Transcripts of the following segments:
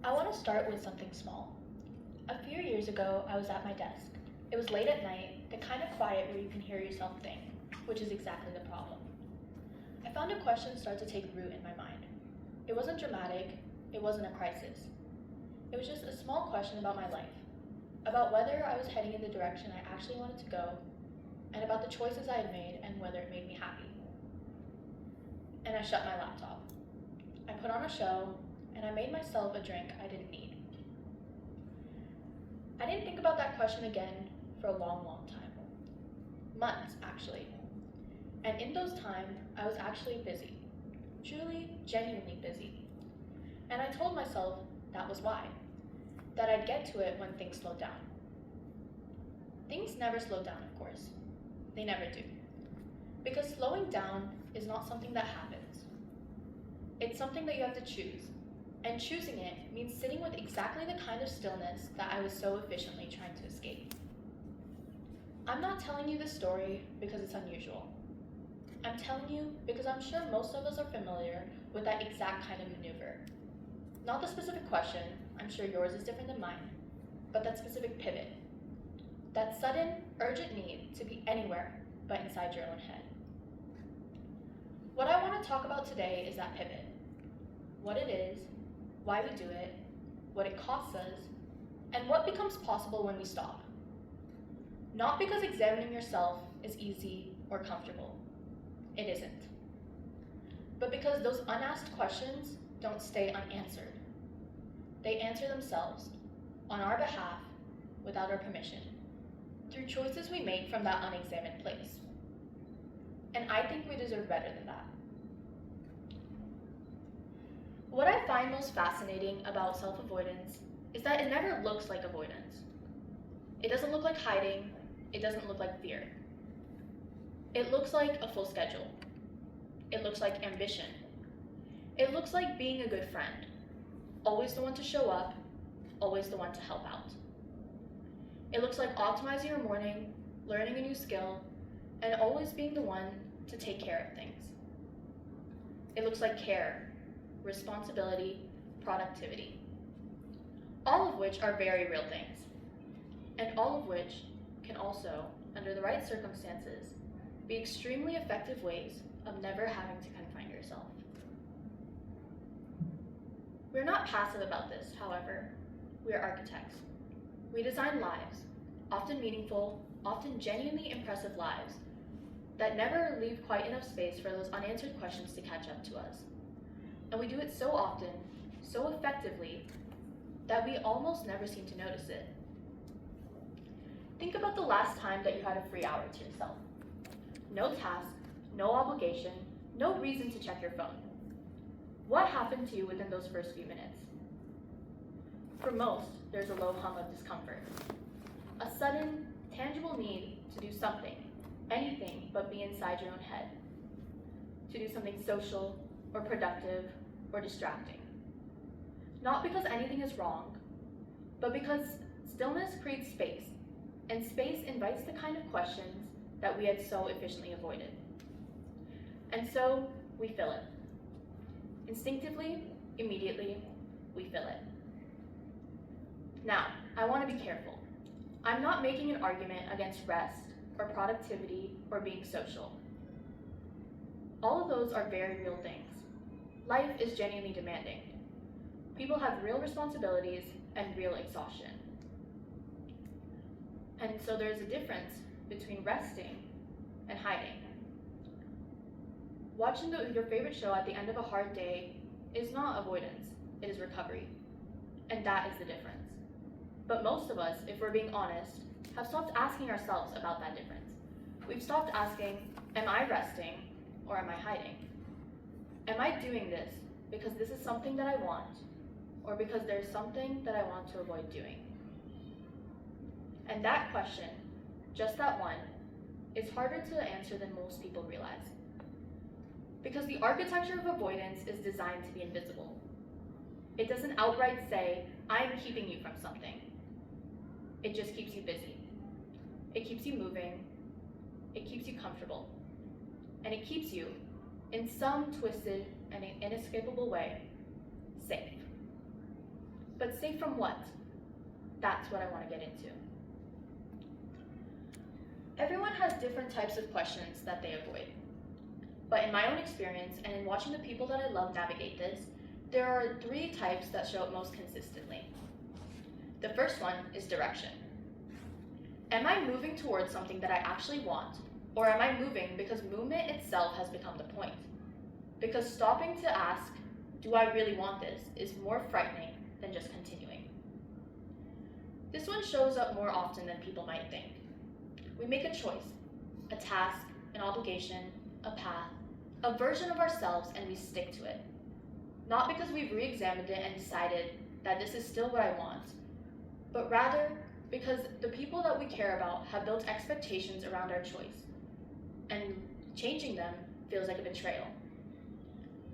I want to start with something small. A few years ago, I was at my desk. It was late at night, the kind of quiet where you can hear yourself think, which is exactly the problem. I found a question start to take root in my mind. It wasn't dramatic, it wasn't a crisis. It was just a small question about my life, about whether I was heading in the direction I actually wanted to go, and about the choices I had made and whether it made me happy. And I shut my laptop. I put on a show, and I made myself a drink I didn't need. I didn't think about that question again for a long time. Months, actually. And in those times, I was actually busy. Truly, genuinely busy. And I told myself that was why. That I'd get to it when things slowed down. Things never slow down, of course. They never do. Because slowing down is not something that happens. It's something that you have to choose. And choosing it means sitting with exactly the kind of stillness that I was so efficiently trying to escape. I'm not telling you this story because it's unusual. I'm telling you because I'm sure most of us are familiar with that exact kind of maneuver. Not the specific question, I'm sure yours is different than mine, but that specific pivot. That sudden, urgent need to be anywhere but inside your own head. What I want to talk about today is that pivot. What it is, why we do it, what it costs us, and what becomes possible when we stop. Not because examining yourself is easy or comfortable. It isn't. But because those unasked questions don't stay unanswered. They answer themselves, on our behalf, without our permission, through choices we make from that unexamined place. And I think we deserve better than that. What I find most fascinating about self-avoidance is that it never looks like avoidance. It doesn't look like hiding, it doesn't look like fear. It looks like a full schedule. It looks like ambition. It looks like being a good friend, always the one to show up, always the one to help out. It looks like optimizing your morning, learning a new skill, and always being the one to take care of things. It looks like care, responsibility, productivity. All of which are very real things, and all of which can also, under the right circumstances, be extremely effective ways of never having to confine yourself. We're not passive about this, however. We are architects. We design lives, often meaningful, often genuinely impressive lives, that never leave quite enough space for those unanswered questions to catch up to us. And we do it so often, so effectively, that we almost never seem to notice it. Think about the last time that you had a free hour to yourself. No task, no obligation, no reason to check your phone. What happened to you within those first few minutes? For most, there's a low hum of discomfort. A sudden, tangible need to do something, anything but be inside your own head. To do something social, or productive, or distracting. Not because anything is wrong, but because stillness creates space, and space invites the kind of questions that we had so efficiently avoided. And so, we fill it. Instinctively, immediately, we fill it. Now, I want to be careful. I'm not making an argument against rest, or productivity, or being social. All of those are very real things. Life is genuinely demanding. People have real responsibilities and real exhaustion. And so there's a difference between resting and hiding. Watching your favorite show at the end of a hard day is not avoidance, it is recovery. And that is the difference. But most of us, if we're being honest, have stopped asking ourselves about that difference. We've stopped asking, am I resting or am I hiding? Am I doing this because this is something that I want, or because there's something that I want to avoid doing? And that question, just that one, is harder to answer than most people realize. Because the architecture of avoidance is designed to be invisible. It doesn't outright say, I'm keeping you from something. It just keeps you busy. It keeps you moving. It keeps you comfortable. And it keeps you, in some twisted and inescapable way, safe. But safe from what? That's what I want to get into. Everyone has different types of questions that they avoid. But in my own experience, and in watching the people that I love navigate this, there are 3 types that show up most consistently. The first one is direction. Am I moving towards something that I actually want, or am I moving because movement itself has become the point? Because stopping to ask, do I really want this, is more frightening than just continuing. This one shows up more often than people might think. We make a choice, a task, an obligation, a path, a version of ourselves, and we stick to it. Not because we've re-examined it and decided that this is still what I want, but rather because the people that we care about have built expectations around our choice, and changing them feels like a betrayal.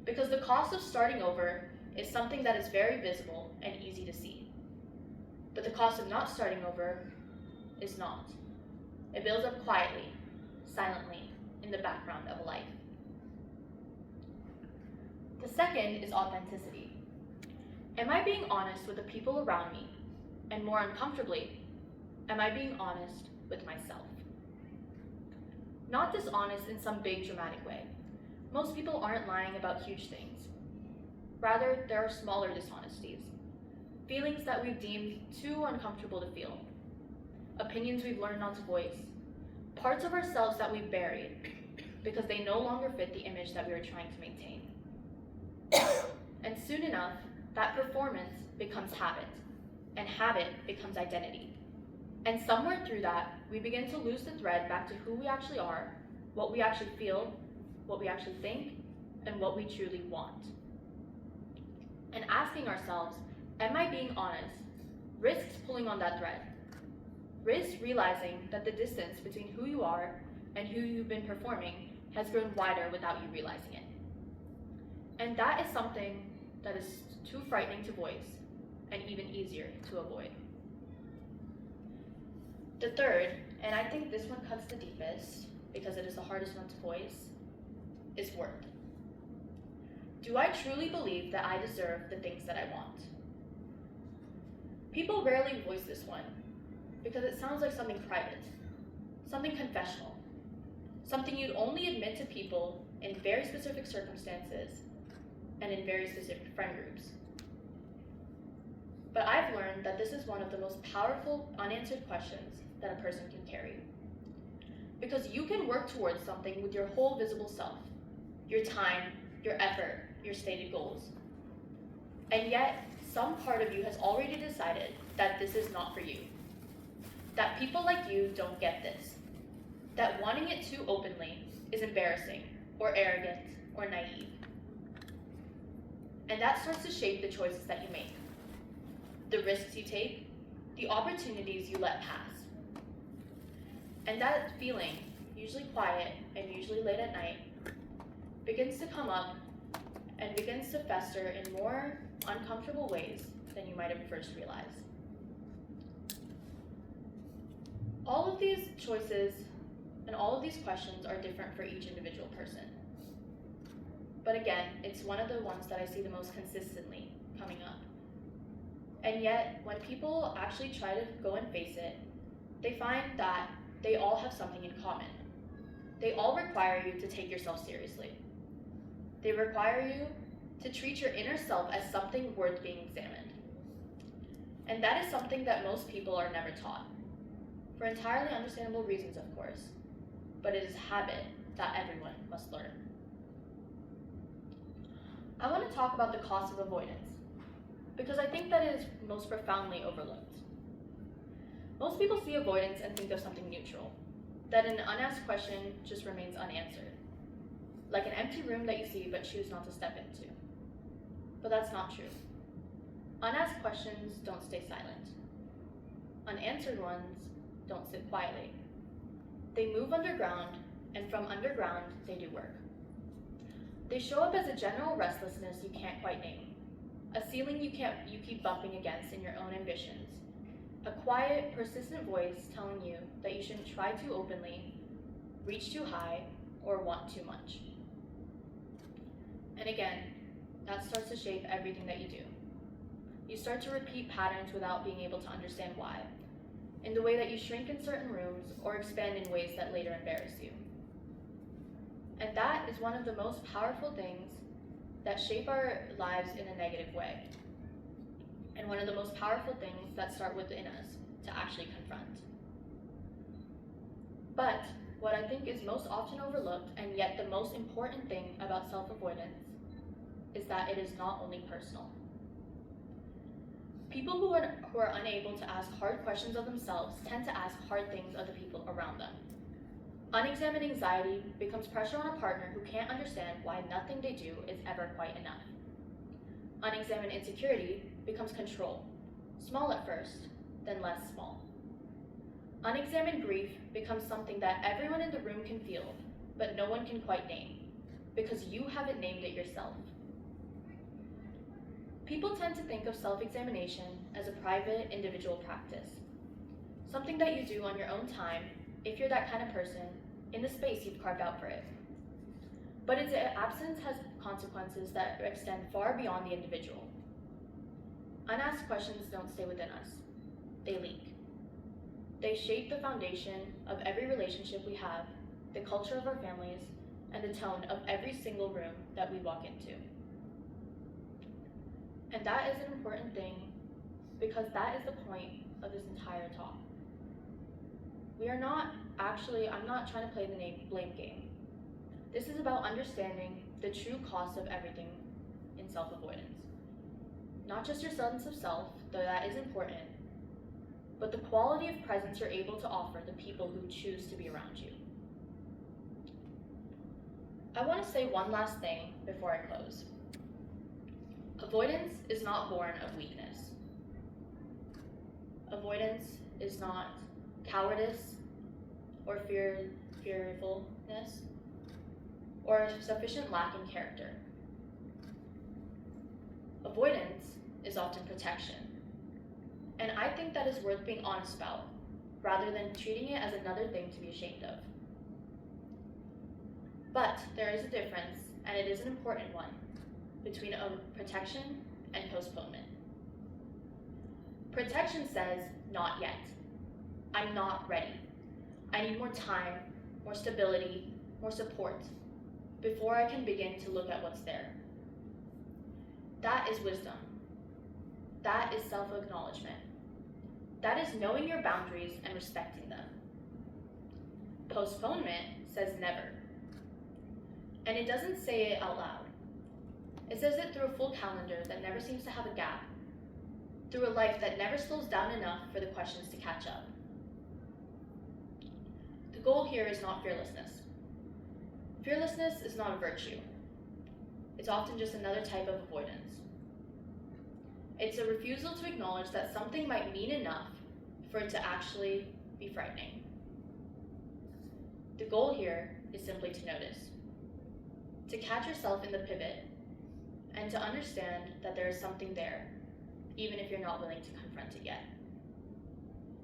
Because the cost of starting over is something that is very visible and easy to see. But the cost of not starting over is not. It builds up quietly, silently, in the background of a life. The second is authenticity. Am I being honest with the people around me? And more uncomfortably, am I being honest with myself? Not dishonest in some big dramatic way. Most people aren't lying about huge things. Rather, there are smaller dishonesties. Feelings that we've deemed too uncomfortable to feel. Opinions we've learned not to voice. Parts of ourselves that we've buried because they no longer fit the image that we were trying to maintain. And soon enough, that performance becomes habit, and habit becomes identity. And somewhere through that, we begin to lose the thread back to who we actually are, what we actually feel, what we actually think, and what we truly want. And asking ourselves, am I being honest, risks pulling on that thread. Risks realizing that the distance between who you are and who you've been performing has grown wider without you realizing it. And that is something that is too frightening to voice and even easier to avoid. The third, and I think this one cuts the deepest because it is the hardest one to voice, is worth. Do I truly believe that I deserve the things that I want? People rarely voice this one because it sounds like something private, something confessional, something you'd only admit to people in very specific circumstances and in very specific friend groups. But I've learned that this is one of the most powerful unanswered questions that a person can carry. Because you can work towards something with your whole visible self, your time, your effort, your stated goals. And yet, some part of you has already decided that this is not for you. That people like you don't get this. That wanting it too openly is embarrassing, or arrogant, or naive. And that starts to shape the choices that you make. The risks you take, the opportunities you let pass. And that feeling, usually quiet and usually late at night, begins to come up and begins to fester in more uncomfortable ways than you might have first realized. All of these choices and all of these questions are different for each individual person. But again, it's one of the ones that I see the most consistently coming up. And yet, when people actually try to go and face it, they find that they all have something in common. They all require you to take yourself seriously. They require you to treat your inner self as something worth being examined. And that is something that most people are never taught. For entirely understandable reasons, of course. But it is a habit that everyone must learn. I want to talk about the cost of avoidance, because I think that it is most profoundly overlooked. Most people see avoidance and think of something neutral, that an unasked question just remains unanswered, like an empty room that you see but choose not to step into. But that's not true. Unasked questions don't stay silent. Unanswered ones don't sit quietly. They move underground, and from underground, they do work. They show up as a general restlessness you can't quite name, a ceiling you keep bumping against in your own ambitions, a quiet, persistent voice telling you that you shouldn't try too openly, reach too high, or want too much. And again, that starts to shape everything that you do. you start to repeat patterns without being able to understand why, in the way that you shrink in certain rooms or expand in ways that later embarrass you. And that is one of the most powerful things that shape our lives in a negative way, and one of the most powerful things that start within us to actually confront. But what I think is most often overlooked, and yet the most important thing about self-avoidance, is that it is not only personal. People who are unable to ask hard questions of themselves tend to ask hard things of the people around them. Unexamined anxiety becomes pressure on a partner who can't understand why nothing they do is ever quite enough. Unexamined insecurity becomes control, small at first, then less small. Unexamined grief becomes something that everyone in the room can feel, but no one can quite name, because you haven't named it yourself. People tend to think of self-examination as a private, individual practice, something that you do on your own time, if you're that kind of person, in the space you've carved out for it. But its absence has consequences that extend far beyond the individual. Unasked questions don't stay within us, they leak. They shape the foundation of every relationship we have, the culture of our families, and the tone of every single room that we walk into. And that is an important thing, because that is the point of this entire talk. I'm not trying to play the blame game. This is about understanding the true cost of everything in self-avoidance. Not just your sense of self, though that is important, but the quality of presence you're able to offer the people who choose to be around you. I want to say one last thing before I close. Avoidance is not born of weakness. Avoidance is not cowardice or fearfulness or sufficient lack in character. Avoidance is often protection. And I think that is worth being honest about, rather than treating it as another thing to be ashamed of. But there is a difference, and it is an important one, between protection and postponement. Protection says, not yet. I'm not ready. I need more time, more stability, more support, before I can begin to look at what's there. That is wisdom. That is self-acknowledgement. That is knowing your boundaries and respecting them. Postponement says never. And it doesn't say it out loud. It says it through a full calendar that never seems to have a gap, through a life that never slows down enough for the questions to catch up. The goal here is not fearlessness. Fearlessness is not a virtue. It's often just another type of avoidance. It's a refusal to acknowledge that something might mean enough for it to actually be frightening. The goal here is simply to notice, to catch yourself in the pivot, and to understand that there is something there, even if you're not willing to confront it yet.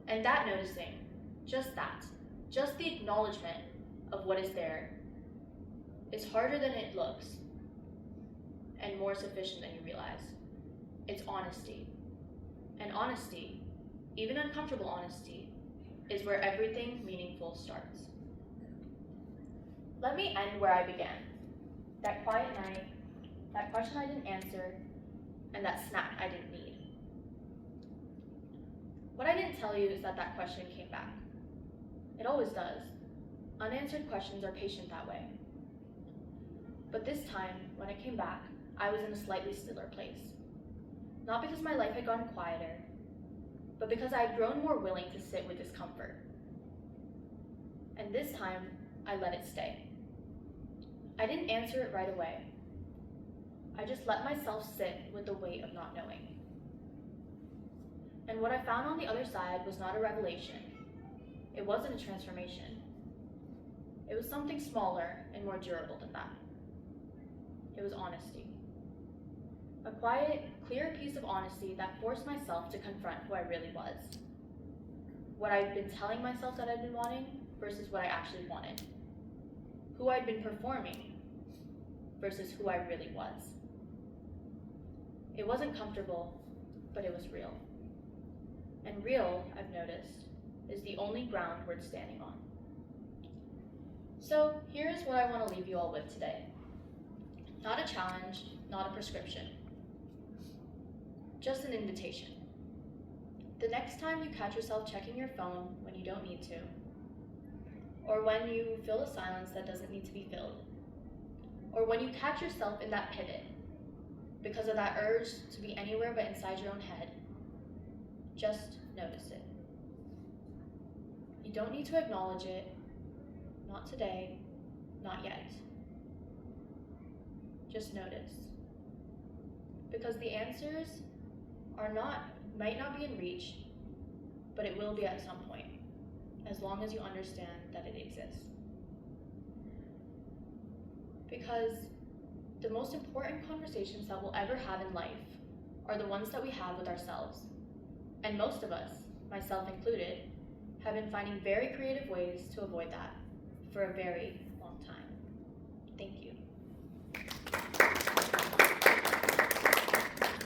And that noticing, just the acknowledgement of what is there, is harder than it looks, and more sufficient than you realize. It's honesty. And honesty, even uncomfortable honesty, is where everything meaningful starts. Let me end where I began. That quiet night, that question I didn't answer, and that snack I didn't need. What I didn't tell you is that question came back. It always does. Unanswered questions are patient that way. But this time, when it came back, I was in a slightly stiller place. Not because my life had gotten quieter, but because I had grown more willing to sit with discomfort. And this time, I let it stay. I didn't answer it right away. I just let myself sit with the weight of not knowing. And what I found on the other side was not a revelation. It wasn't a transformation. It was something smaller and more durable than that. It was honesty. A quiet, clear piece of honesty that forced myself to confront who I really was. What I'd been telling myself that I'd been wanting versus what I actually wanted. Who I'd been performing versus who I really was. It wasn't comfortable, but it was real. And real, I've noticed, is the only ground worth standing on. So here's what I want to leave you all with today. Not a challenge, not a prescription. Just an invitation. The next time you catch yourself checking your phone when you don't need to, or when you fill a silence that doesn't need to be filled, or when you catch yourself in that pivot because of that urge to be anywhere but inside your own head, just notice it. You don't need to acknowledge it, not today, not yet. Just notice. Because the answers might not be in reach, but it will be at some point, as long as you understand that it exists. Because the most important conversations that we'll ever have in life are the ones that we have with ourselves. And most of us, myself included, have been finding very creative ways to avoid that for a very,